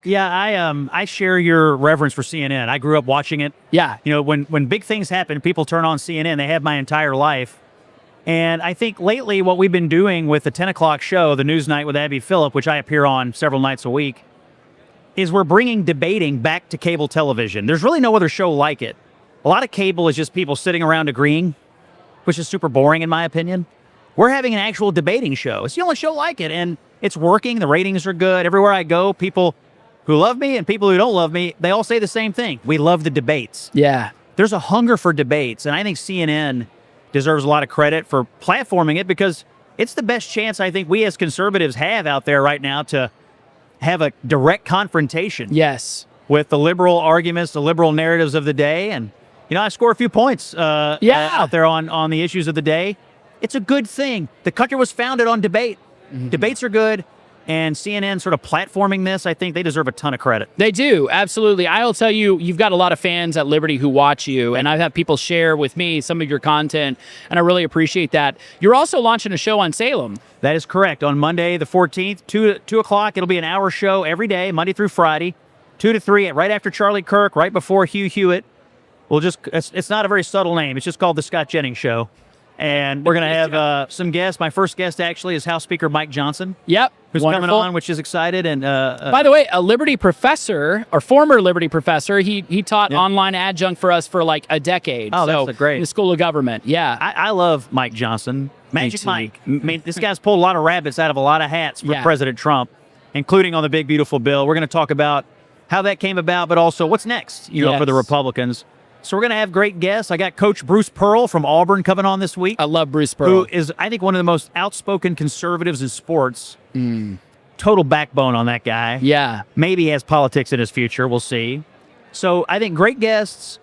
Yeah, I share your reverence for CNN. I grew up watching it. Yeah. When big things happen, people turn on CNN. They have my entire life. And I think lately what we've been doing with the 10 o'clock show, the News Night with Abby Phillip, which I appear on several nights a week, is we're bringing debating back to cable television. There's really no other show like it. A lot of cable is just people sitting around agreeing, which is super boring in my opinion. We're having an actual debating show. It's the only show like it, and it's working. The ratings are good. Everywhere I go, people who love me and people who don't love me, they all say the same thing. We love the debates. Yeah. There's a hunger for debates, and I think CNN deserves a lot of credit for platforming it because it's the best chance I think we as conservatives have out there right now to have a direct confrontation. Yes. With the liberal arguments, the liberal narratives of the day. And, I score a few points out there on the issues of the day. It's a good thing. The country was founded on debate. Mm-hmm. Debates are good. And CNN sort of platforming this, I think they deserve a ton of credit. They do, absolutely. I'll tell you, you've got a lot of fans at Liberty who watch you, and I've had people share with me some of your content, and I really appreciate that. You're also launching a show on Salem. That is correct. On Monday, the 14th, 2 o'clock, it'll be an hour show every day, Monday through Friday, 2 to 3, right after Charlie Kirk, right before Hugh Hewitt. It's not a very subtle name. It's just called The Scott Jennings Show. And we're going to have some guests. My first guest, actually, is House Speaker Mike Johnson. Yep. Who's coming on, which is excited. And by the way, a Liberty professor, or former Liberty professor, he taught online adjunct for us for like a decade. Oh, that's great. In the School of Government, yeah. I love Mike Johnson. Magic Mike. I mean, this guy's pulled a lot of rabbits out of a lot of hats for President Trump, including on the big, beautiful bill. We're going to talk about how that came about, but also what's next, for the Republicans. So we're going to have great guests. I got Coach Bruce Pearl from Auburn coming on this week. I love Bruce Pearl. Who is, I think, one of the most outspoken conservatives in sports. Total backbone on that guy. Yeah. Maybe he has politics in his future. We'll see. So I think great guests,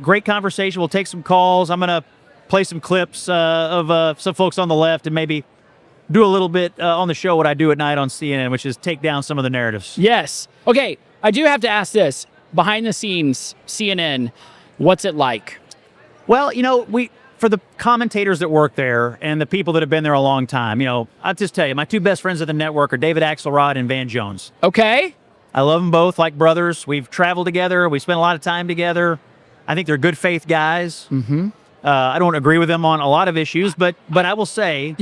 great conversation. We'll take some calls. I'm going to play some clips of some folks on the left and maybe do a little bit on the show what I do at night on CNN, which is take down some of the narratives. Yes. Okay, I do have to ask this. Behind the scenes, CNN, what's it like? Well, for the commentators that work there and the people that have been there a long time, I'll just tell you, my two best friends at the network are David Axelrod and Van Jones. Okay. I love them both like brothers. We've traveled together. We spent a lot of time together. I think they're good faith guys. Mm-hmm. I don't agree with them on a lot of issues, but I will say,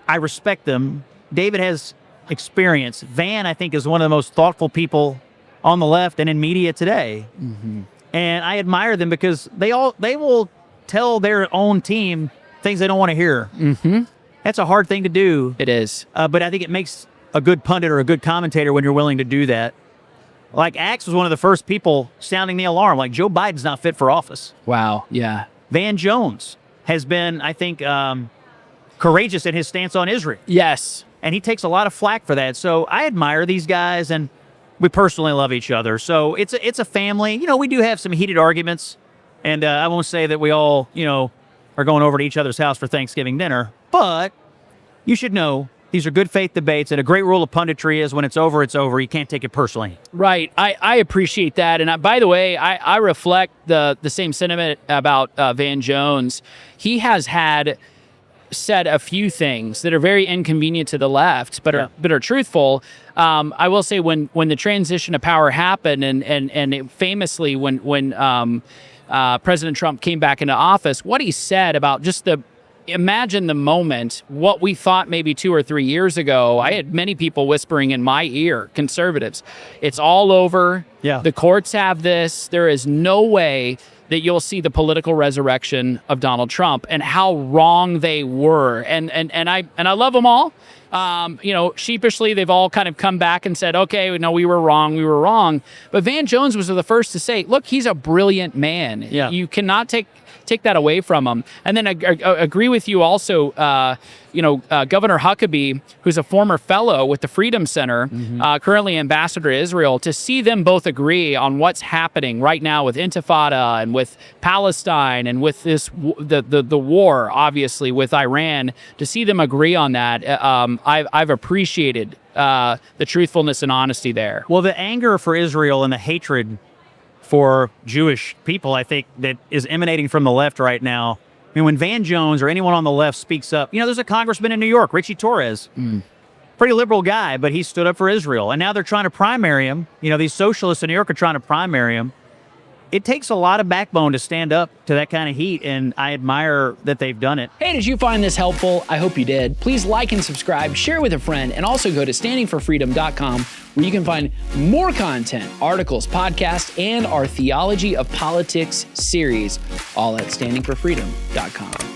I respect them. David has experience. Van, I think, is one of the most thoughtful people on the left and in media today. Mm-hmm. And I admire them because they will tell their own team things they don't want to hear. Mm-hmm. That's a hard thing to do. It is. But I think it makes a good pundit or a good commentator when you're willing to do that. Like Axe was one of the first people sounding the alarm. Like Joe Biden's not fit for office. Wow. Yeah. Van Jones has been, I think, courageous in his stance on Israel. Yes. And he takes a lot of flack for that. So I admire these guys, and we personally love each other. So it's a family. We do have some heated arguments, and I won't say that we all, are going over to each other's house for Thanksgiving dinner. But you should know these are good faith debates, and a great rule of punditry is when it's over, it's over. You can't take it personally. Right. I appreciate that. And by the way, I reflect the same sentiment about Van Jones. He has said a few things that are very inconvenient to the left, but are truthful. I will say when the transition of power happened, and it famously when President Trump came back into office, what he said about just imagine the moment, what we thought maybe 2 or 3 years ago. I had many people whispering in my ear, conservatives, it's all over. Yeah. The courts have this. There is no way that you'll see the political resurrection of Donald Trump, and how wrong they were. And I love them all. Sheepishly, they've all kind of come back and said, okay, no, we were wrong. But Van Jones was the first to say, look, he's a brilliant man. Yeah. You cannot take that away from him. And then I agree with you also, Governor Huckabee, who's a former fellow with the Freedom Center, currently ambassador to Israel, to see them both agree on what's happening right now with Intifada and with Palestine and with the war, obviously, with Iran, to see them agree on that, I've appreciated the truthfulness and honesty there. Well, the anger for Israel and the hatred for Jewish people, I think, that is emanating from the left right now. I mean, when Van Jones or anyone on the left speaks up, there's a congressman in New York, Richie Torres. pretty liberal guy, but he stood up for Israel. And now they're trying to primary him. You know, these socialists in New York are trying to primary him. It takes a lot of backbone to stand up to that kind of heat, and I admire that they've done it. Hey, did you find this helpful? I hope you did. Please like and subscribe, share with a friend, and also go to standingforfreedom.com where you can find more content, articles, podcasts, and our Theology of Politics series, all at standingforfreedom.com.